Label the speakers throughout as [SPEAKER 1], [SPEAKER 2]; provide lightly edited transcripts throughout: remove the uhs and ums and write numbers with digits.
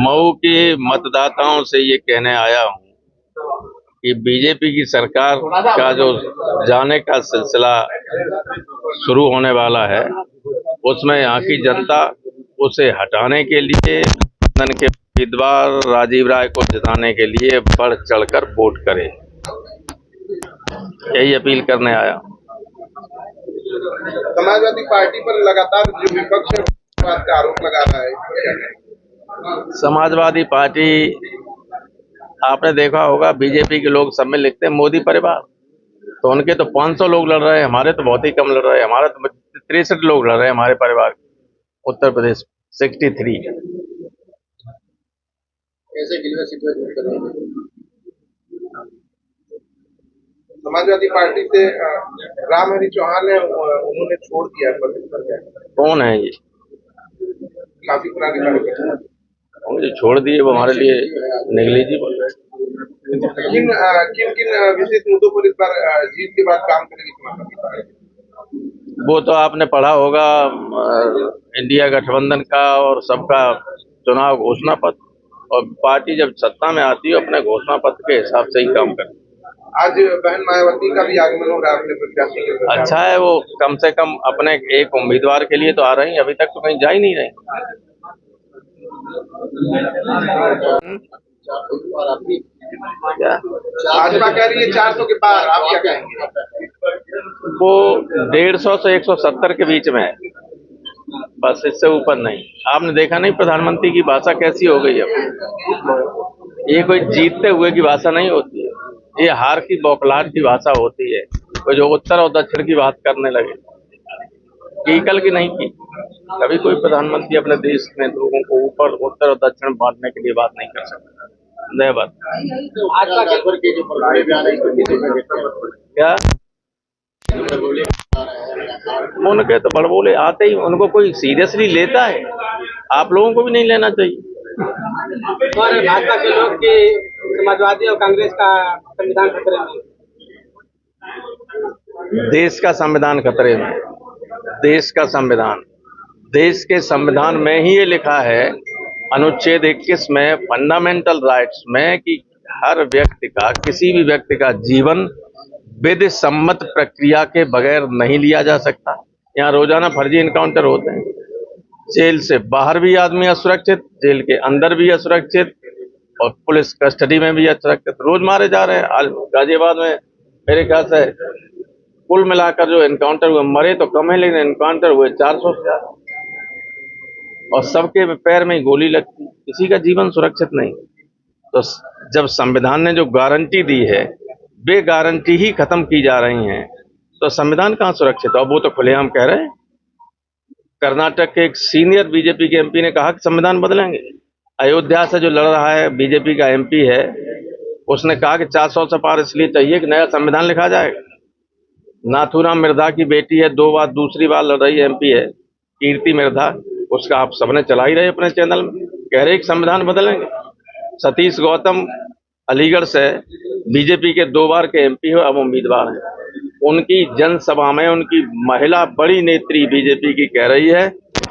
[SPEAKER 1] मऊ के मतदाताओं से ये कहने आया हूँ कि बीजेपी की सरकार का जो जाने का सिलसिला शुरू होने वाला है, उसमें यहाँ की जनता उसे हटाने के लिए, सदन के उम्मीदवार राजीव राय को जिताने के लिए बढ़ चढ़कर वोट करे, यही अपील करने आया।
[SPEAKER 2] समाजवादी पार्टी पर लगातार जो विपक्ष है का आरोप लगा रहा है।
[SPEAKER 1] समाजवादी पार्टी, आपने देखा होगा बीजेपी के लोग सब में लिखते हैं मोदी परिवार, तो उनके तो 500 लोग लड़ रहे हैं, हमारे तो बहुत ही कम लड़ रहे हैं। हमारे तो 63 लोग लड़ रहे हैं हमारे परिवार, उत्तर प्रदेश 63।
[SPEAKER 2] समाजवादी पार्टी से रामहरि चौहान है, उन्होंने छोड़ दिया है।
[SPEAKER 1] कौन है ये?
[SPEAKER 2] काफी पुराने कार्यकर्ता
[SPEAKER 1] जो छोड़ दिए वो हमारे लिए नेग्लिजिबल है।
[SPEAKER 2] किन किन विशेष मुद्दों पर इस बार जीत के बाद काम करेगी समाजवादी पार्टी?
[SPEAKER 1] वो तो आपने पढ़ा होगा, इंडिया गठबंधन का और सबका चुनाव घोषणा पत्र, और पार्टी जब सत्ता में आती है अपने घोषणा पत्र के हिसाब से ही काम करती है।
[SPEAKER 2] आज बहन मायावती का भी आगमन हो रहा है अपने प्रत्याशी के साथ।
[SPEAKER 1] अच्छा है, वो कम से कम अपने एक उम्मीदवार के लिए तो आ रही हैं, अभी तक तो कहीं जा ही नहीं रहे। क्या
[SPEAKER 2] भाजपा कह रही है 400 के पार, आप क्या कहेंगे?
[SPEAKER 1] वो 150 से 170 के बीच में है, बस इससे ऊपर नहीं। आपने देखा नहीं प्रधानमंत्री की भाषा कैसी हो गई अब? ये कोई जीतते हुए की भाषा नहीं होती है, ये हार की बौखलाहट की भाषा होती है। वो जो उत्तर और दक्षिण की बात करने लगे, की कल की नहीं की। कभी कोई प्रधानमंत्री अपने देश में लोगों को ऊपर उत्तर और दक्षिण बांटने के लिए बात नहीं कर सकता। धन्यवाद। क्या उनके तो बड़बोले आते ही, उनको कोई सीरियसली लेता है? आप लोगों को भी नहीं लेना चाहिए।
[SPEAKER 3] और भाजपा के लोग के समाजवादी और कांग्रेस का संविधान खतरे में,
[SPEAKER 1] देश का संविधान खतरे में। देश का संविधान, देश के संविधान में ही ये लिखा है, अनुच्छेद 21 में, फंडामेंटल राइट्स में, कि हर व्यक्ति का, किसी भी व्यक्ति का जीवन विधि सम्मत प्रक्रिया के बगैर नहीं लिया जा सकता। यहाँ रोजाना फर्जी इनकाउंटर होते हैं, जेल से बाहर भी आदमी असुरक्षित, जेल के अंदर भी असुरक्षित, और पुलिस कस्टडी में भी असुरक्षित। रोज मारे जा रहे हैं। आज गाजियाबाद में मेरे ख्याल से कुल मिलाकर जो एनकाउंटर हुए, मरे तो कम है लेकिन एनकाउंटर हुए 400 से ज्यादा, और सबके पैर में गोली लगती, किसी का जीवन सुरक्षित नहीं। तो जब संविधान ने जो गारंटी दी है, वे गारंटी ही खत्म की जा रही हैं, तो संविधान कहाँ सुरक्षित? और वो तो खुलेआम कह रहे हैं। कर्नाटक के एक सीनियर बीजेपी के एमपी ने कहा कि संविधान बदलेंगे। अयोध्या से जो लड़ रहा है बीजेपी का एमपी है, उसने कहा कि 400 से पार इसलिए चाहिए कि नया संविधान लिखा जाएगा। नाथूराम मिर्धा की बेटी है, 2 बार दूसरी बार लड़ रही एमपी है, कीर्ति मिर्धा, उसका आप सबने चला ही रहे अपने चैनल में, कह रहे कि संविधान बदलेंगे। सतीश गौतम अलीगढ़ से बीजेपी के 2 बार के एमपी हो, अब उम्मीदवार हैं। उनकी जनसभा में उनकी महिला बड़ी नेत्री बीजेपी की कह रही है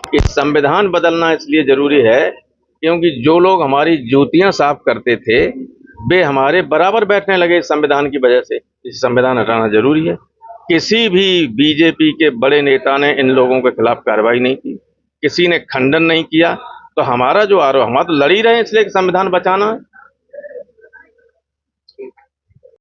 [SPEAKER 1] कि संविधान बदलना इसलिए जरूरी है क्योंकि जो लोग हमारी जूतियां साफ करते थे, वे हमारे बराबर बैठने लगे इस संविधान की वजह से। इस संविधान हटाना जरूरी है। किसी भी बीजेपी के बड़े नेता ने इन लोगों के खिलाफ कार्रवाई नहीं की, किसी ने खंडन नहीं किया। तो हमारा जो आरोप, हमारा तो लड़ ही रहे हैं इसलिए कि संविधान बचाना है।